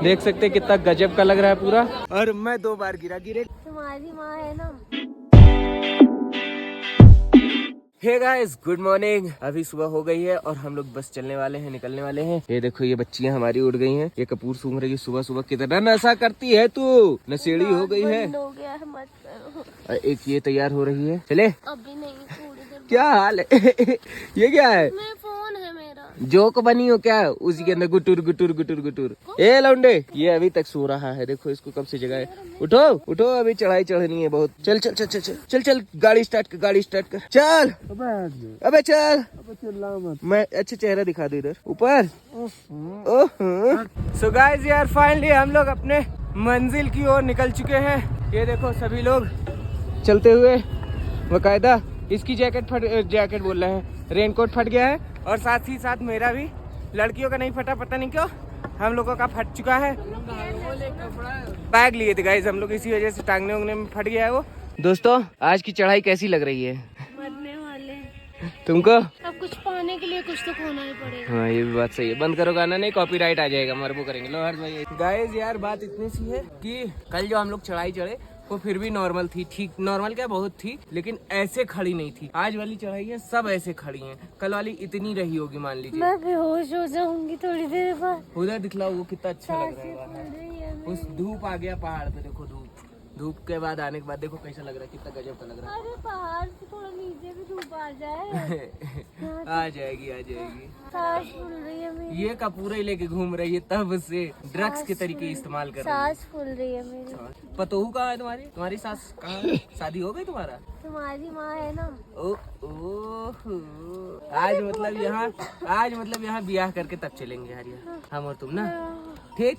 देख सकते हैं कितना गजब का लग रहा है पूरा। और मैं 2 बार गिरा। तुम्हारी माँ है ना। Hey guys, good morning. अभी सुबह हो गई है और हम लोग बस चलने वाले हैं, निकलने वाले हैं। ये देखो ये बच्चियां हमारी उड़ गई हैं। ये कपूर सूंघ रही है सुबह सुबह। कितना नशा करती है तू, नशेड़ी हो गई है। हो गया है, मत करो। और एक ये तैयार हो रही है। चले अभी नहीं, थोड़ी देर क्या हाल है? ये क्या है? में फोन है मेरा। जोक बनी हो क्या? उसी के अंदर गुटुर गुटुर गुटुर गुटुर। ए लौंडे, ये अभी तक सो रहा है। देखो इसको कब से जगाए। उठो उठो, अभी चढ़ाई चढ़नी है बहुत। चल चल चल चल चल चल चल, गाड़ी स्टार्ट कर, गाड़ी स्टार्ट कर, चल। अबे चल। मैं अच्छा चेहरा दिखा दो इधर ऊपर। सो गाइस यार, फाइनली हम लोग अपने मंजिल की ओर निकल चुके हैं। ये देखो सभी लोग चलते हुए। बकायदा इसकी जैकेट बोल रहे हैं, रेनकोट फट गया है। और साथ ही साथ मेरा भी, लड़कियों का नहीं फटा, पता नहीं क्यों, हम लोगों का फट चुका है। बैग लिए थे गाइस हम लोग, इसी वजह से टांगने उंगने में फट गया है वो। दोस्तों आज की चढ़ाई कैसी लग रही है? मरने वाले तुमको? अब कुछ पाने के लिए कुछ तो खोना ही पड़ेगा। हाँ ये भी बात सही है। बंद करो गाना, नहीं कॉपीराइट आ जाएगा, मरबो करेंगे। लो हर्ष भाई। गाइस यार बात इतनी सी है कि कल जो हम लोग चढ़ाई चढ़े वो फिर भी नॉर्मल थी, ठीक नॉर्मल क्या बहुत थी, लेकिन ऐसे खड़ी नहीं थी। आज वाली चढ़ाई है सब ऐसे खड़ी हैं। कल वाली इतनी रही होगी मान लीजिए। मैं बेहोश हो जाऊंगी थोड़ी देर बाद। उधर दिखलाओ वो कितना अच्छा लग रहा है। उस धूप आ गया पहाड़ पे, देखो धूप। धूप के बाद आने के बाद देखो कैसा लग रहा है, कितना गजब का लग रहा है। अरे पहाड़ से थोड़ा नीचे भी धूप आ जाए। आ जाएगी आ जाएगी। सांस फूल रही है मेरी। ये कपूरा ही लेके घूम रही है तब से, ड्रग्स के तरीके इस्तेमाल कर रही है। सांस फूल रही है मेरी। पतोहू कहाँ है तुम्हारी? तुम्हारी सास कहाँ है? शादी हो गई तुम्हारा? तुम्हारी माँ है ना। आज मतलब यहाँ ब्याह करके तब चलेंगे हरिया, हम और तुम ना। ठीक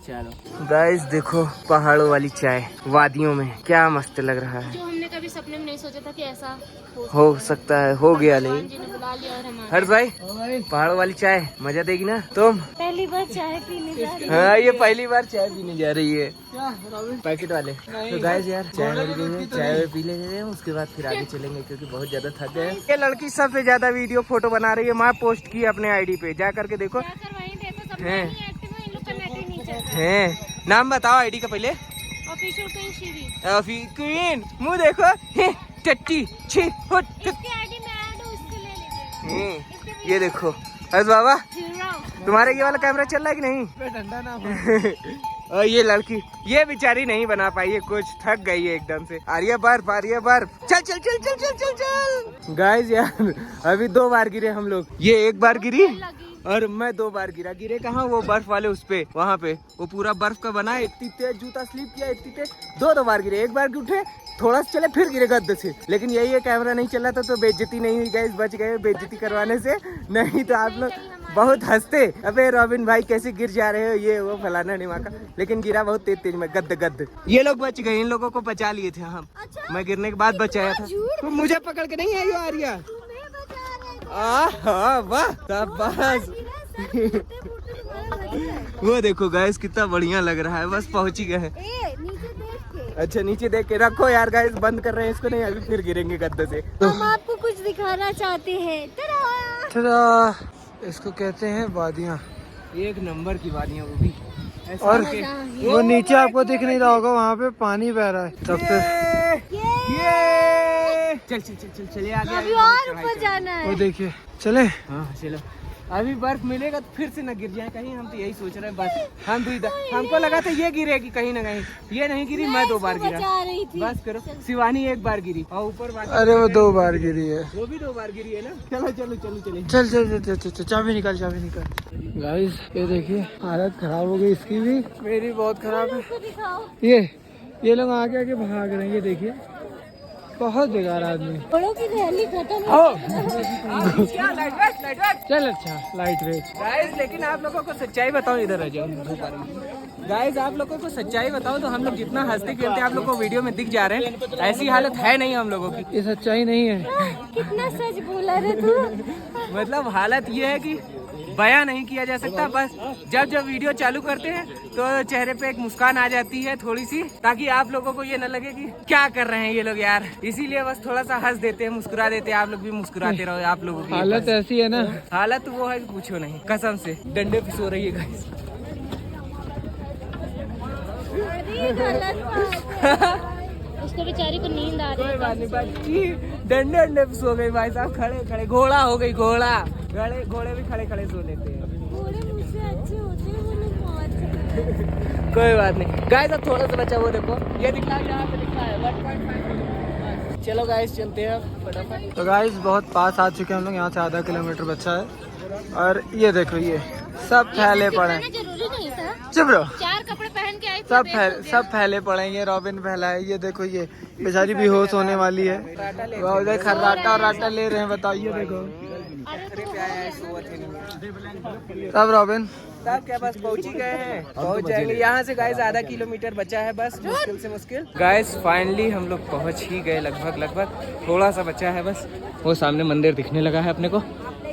चलो गाइस, देखो पहाड़ों वाली चाय वादियों में, क्या मस्त लग रहा है। जो हमने कभी सपने में नहीं सोचा था कि ऐसा हो सकता है, हो गया। नहीं जी ने बुला लिया और हमारे हर्ष भाई, पहाड़ों वाली चाय मजा देगी ना तुम? पहली बार चाय पीने जा रही हाँ ये पहली बार चाय पीने जा रही है, पैकेट वाले। तो गाइस यार चाय मिल गई है, चाय पी लेंगे, उसके बाद फिर आगे चलेंगे क्योंकि बहुत ज्यादा थक गए। ये लड़की सबसे ज्यादा वीडियो फोटो बना रही है, मैं पोस्ट की अपने आईडी पे, जा करके देखो। है नाम बताओ आईडी का पहले। क्वीन मुँह देखो, टट्टी छी। ये देखो हर्ष बाबा, तुम्हारे ये वाला कैमरा चल रहा है कि नहीं? ठंडा ना। और ये लड़की, ये बेचारी नहीं बना पाई है कुछ, थक गई है एकदम से। आर्या बर्फ, आर्या बर्फ, चल चल चल चल चल चल चल। गाइस यार अभी 2 बार गिरे हम लोग, ये 1 बार गिरी और मैं 2 बार गिरा। गिरे कहाँ? वो बर्फ वाले उस पे, वहाँ पे वो पूरा बर्फ का बना है। इतनी तेज जूता स्लिप किया, इतनी तेज 2 बार गिरे। 1 बार उठे, थोड़ा सा चले, फिर गिरे गद्दे से। लेकिन यही है कैमरा नहीं चला था तो बेइज्जती नहीं हुई गाइस, बच गए बेइज्जती करवाने से। नहीं तो आप लोग बहुत हंसते, अबे रॉबिन भाई कैसे गिर जा रहे हो, ये वो फलाना निमाका। लेकिन गिरा बहुत तेज तेज में, गद्द गद्द। ये लोग बच गए, इन लोगों को बचा लिए थे हम। मैं गिरने के बाद बचाया था। तो मुझे पकड़ के नहीं आई हो आर्या? वाह शाबाश। वो देखो गाइस कितना बढ़िया लग रहा है, बस पहुंच ही गए। अच्छा नीचे देख के रखो यार गाइस, बंद कर रहे हैं इसको, नहीं अभी फिर गिरेंगे गद्दे से। हम आपको कुछ दिखाना चाहते हैं। इसको कहते हैं वादियाँ, 1 नंबर की वादियाँ वो भी। और वो नीचे आपको दिख नहीं रहा होगा, वहाँ पे पानी बह रहा है। तब फिर चल चल चल चल चले आगे। अभी और ऊपर जाना है। वो देखिए, चले। हाँ चलो, अभी बर्फ मिलेगा तो फिर से न गिर जाए कहीं। हम तो यही सोच रहे हैं बस। हम भी हमको लगा था ये गिरेगी कहीं ना कहीं, ये नहीं गिरी। मैं 2 बार गिरा, बस करो। शिवानी 1 बार गिरी और ऊपर। अरे वो 2 बार गिरी है, वो भी 2 बार गिरी है ना। चलो चलो चलो चले, चल चल चल चल, चाबी निकाल, चाबी निकाल। गाइस ये देखिए हालत खराब हो गई इसकी भी, मेरी बहुत खराब है। ये लोग आगे आगे भाग रहे हैं, ये देखिए बहुत बेकार आदमी। बड़ों की रैली खत्म। चल अच्छा लाइट वेट। गाइस लेकिन आप लोगों को सच्चाई बताओ, इधर आ जाओ। गाइस आप लोगों को सच्चाई बताओ तो हम लोग जितना हंसते खेलते आप लोगों को वीडियो में दिख जा रहे हैं, ऐसी हालत है नहीं हम लोगों की। ये सच्चाई नहीं है। कितना सच बोला रे तू। मतलब हालत ये है कि बयां नहीं किया जा सकता। बस जब जब वीडियो चालू करते हैं तो चेहरे पे एक मुस्कान आ जाती है थोड़ी सी, ताकि आप लोगों को ये न लगे कि क्या कर रहे हैं ये लोग यार। इसीलिए बस थोड़ा सा हंस देते हैं, मुस्कुरा देते हैं। आप लोग भी मुस्कुराते रहो। आप लोगों की हालत ऐसी है ना, हालत वो है कि पूछो नहीं, कसम से डंडे पे सो रही है गाइस। उसको बेचारी को नींद आ रही कोई है। बात नहीं, बच्ची डंडे डंडे पे सो गई भाई साहब, खड़े खड़े। घोड़ा हो गई घोड़ा, घोड़े भी खड़े खड़े सो लेते हैं। घोड़े मुझसे अच्छे होते हैं, वो लोग मौत। कोई बात नहीं गाइस, अब थोड़ा सा बचा वो देखो, ये दिखला यहाँ पे लिखा है 1.5। चलो गाइस चलते हैं अब फटाफट। तो गाइस बहुत पास आ चुके हैं हम लोग, यहाँ से आधा किलोमीटर बचा है। और ये देखो ये सब फैले पड़े हैं। जरूरी नहीं था, चुप रहो। 4 कपड़े पहन के आई थी, सब फैले पड़े हैं। ये रॉबिन फैला है, ये देखो ये बेचारी बेहोश होने वाली है। वो उधर खर्राटा और राटा ले रहे हैं, बताओ ये देखो। तब रॉबिन तब क्या बस पहुंच ही गए हैं, पहुंच जाएंगे यहाँ से गाइस। आधा किलोमीटर बचा है बस, मुश्किल से मुश्किल। गाइस फाइनली हम लोग पहुंच ही गए, लगभग थोड़ा सा बचा है बस। वो सामने मंदिर दिखने लगा है अपने को,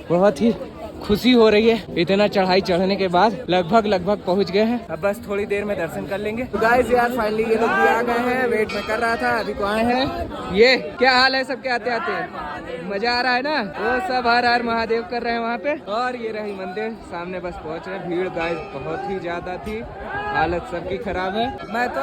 बहुत ही खुशी हो रही है। इतना चढ़ाई चढ़ने के बाद लगभग पहुंच गए हैं। अब बस थोड़ी देर में दर्शन कर लेंगे। तो गाइस यार फाइनली ये लोग भी आ गए हैं, वेट में कर रहा था, अभी को आए हैं। ये क्या हाल है सबके आते आते, मजा आ रहा है ना। वो सब हर हर महादेव कर रहे हैं वहाँ पे। और ये रही मंदिर सामने, बस पहुँच रहे। भीड़ गाइस बहुत ही ज्यादा थी, हालत सबकी खराब है। मैं तो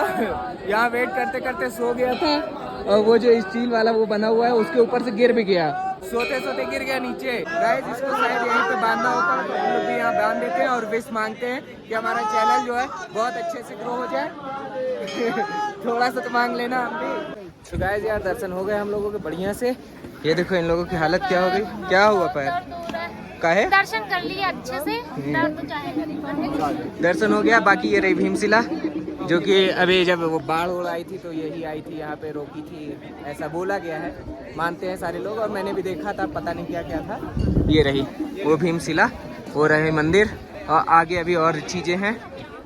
यहाँ वेट करते करते सो गया था, और वो जो स्टील वाला वो बना हुआ है उसके ऊपर से गिर भी गया, सोते सोते गिर गया नीचे। गाइस इसको शायद यहीं पे बांधना होता है, तो हम लोग भी यहाँ बांध देते हैं और विश मांगते हैं कि हमारा चैनल जो है बहुत अच्छे से ग्रो हो जाए। थोड़ा सा तो मांग लेना हम भी। तो गाइस यार दर्शन हो गए हम लोगों के बढ़िया से। ये देखो इन लोगों की हालत क्या हो गई, क्या हुआ पैर काहे? दर्शन कर लिए अच्छे से, दर्द तो चाहेगा। दर्शन हो गया। बाकी ये रही भीमशिला, जो कि अभी जब वो बाढ़ हो आई थी तो यही आई थी, यहाँ पे रोकी थी, ऐसा बोला गया है, मानते हैं सारे लोग। और मैंने भी देखा था, पता नहीं क्या क्या था। ये रही वो भीमशिला, वो रहे मंदिर, और आगे अभी और चीज़ें हैं।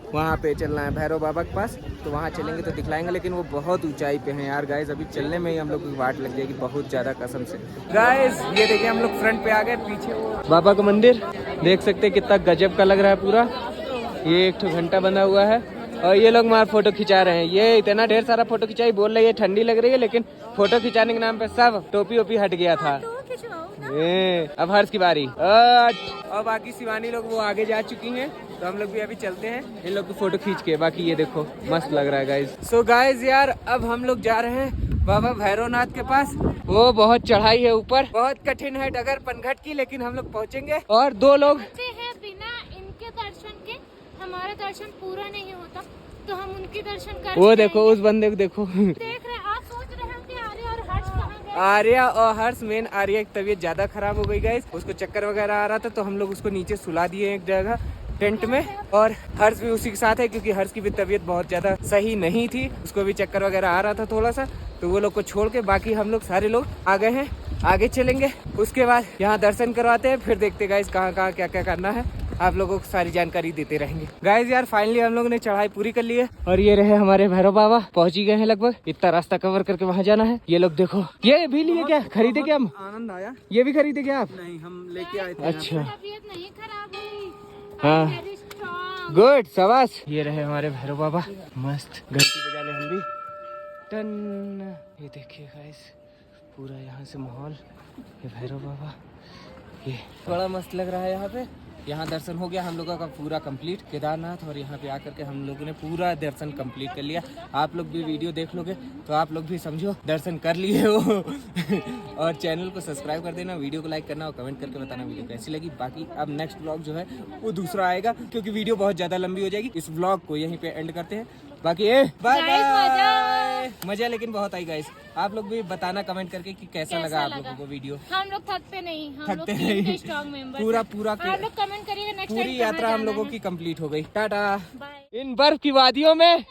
वहाँ पे चलना है भैरव बाबा के पास, तो वहाँ चलेंगे तो दिखलाएंगे, लेकिन वो बहुत ऊंचाई पे हैं यार। गाइस अभी चलने में ही हम लोग की वाट लग जाएगी बहुत ज़्यादा कसम से। गाइस ये देखिए हम लोग फ्रंट पे आ गए, पीछे वो बाबा का मंदिर देख सकते हैं, कितना गजब का लग रहा है पूरा। ये एक घंटा बना हुआ है, और ये लोग हमारा फोटो खिंचा रहे हैं। ये इतना ढेर सारा फोटो खिंचाई, बोल रहे हैं ठंडी लग रही है, लेकिन फोटो खिंचाने के नाम पे सब टोपी ओपी हट गया था। अब हर्ष की बारी। और बाकी शिवानी लोग वो आगे जा चुकी हैं, तो हम लोग भी अभी चलते हैं इन लोग की फोटो खींच के। बाकी ये देखो मस्त लग रहा है गाइज। सो गाइज यार अब हम लोग जा रहे हैं बाबा भैरवनाथ के पास। वो बहुत चढ़ाई है ऊपर, बहुत कठिन है डगर पनघट की, लेकिन हम लोग पहुँचेंगे। और 2 लोग हैं, बिना इनके दर्शन के हमारा दर्शन पूरा नहीं होता, तो हम उनके दर्शन कर। वो देखो उस बंदे को देखो। देख रहे आप सोच रहे हो कि आर्या और हर्ष कहाँ गए? आर्या और हर्ष, मेन आर्या की तबीयत ज्यादा खराब हो गई गाइस, उसको चक्कर वगैरह आ रहा था, तो हम लोग उसको नीचे सुला दिए एक जगह टेंट में। और हर्ष भी उसी के साथ है, क्योंकि हर्ष की भी तबीयत बहुत ज्यादा सही नहीं थी, उसको भी चक्कर वगैरह आ रहा था थोड़ा सा, तो वो लोग को छोड़ के बाकी हम लोग सारे लोग आ गए हैं। आगे चलेंगे, उसके बाद यहाँ दर्शन करवाते हैं, फिर देखते गाइस कहाँ कहाँ क्या क्या करना है, आप लोगों को सारी जानकारी देते रहेंगे। गाइस यार फाइनली हम लोगों ने चढ़ाई पूरी कर ली है, और ये रहे हमारे भैरव बाबा, पहुंच ही गए हैं लगभग। इतना रास्ता कवर करके वहाँ जाना है। ये लोग देखो, ये भी लिए क्या, खरीदे क्या हम? आनंद आया? ये भी खरीदे क्या आप? नहीं, हम लेके आए थे। अच्छा तबीयत नहीं खराब हुई। हाँ गुड शाबाश। ये रहे हमारे भैरव बाबा, मस्त घंटी बजा ले हम भी। टन, ये देखिए गाइस पूरा यहाँ से माहौल, ये भैरव बाबा, ये बड़ा मस्त लग रहा है यहाँ पे। यहाँ दर्शन हो गया हम लोगों का पूरा कंप्लीट केदारनाथ, और यहाँ पे आकर के हम लोगों ने पूरा दर्शन कंप्लीट कर लिया। आप लोग भी वीडियो देख लोगे तो आप लोग भी समझो दर्शन कर लिए हो। और चैनल को सब्सक्राइब कर देना, वीडियो को लाइक करना और कमेंट करके बताना वीडियो कैसी लगी। बाकी अब नेक्स्ट ब्लॉग जो है वो दूसरा आएगा, क्योंकि वीडियो बहुत ज़्यादा लंबी हो जाएगी। इस ब्लॉग को यहीं पे एंड करते हैं। बाकी बाय बाय। मजा लेकिन बहुत आई गाइस। आप लोग भी बताना कमेंट करके कि कैसा लगा आप लोगों को वीडियो। हम लोग थकते नहीं, हम लोग थकते नहीं, स्ट्रॉन्ग मेंबर। पूरा आप लोग कमेंट करिएगा नेक्स्ट टाइम पूरी यात्रा हम लोगों की कंप्लीट हो गई। टाटा। बाय। इन बर्फ की वादियों में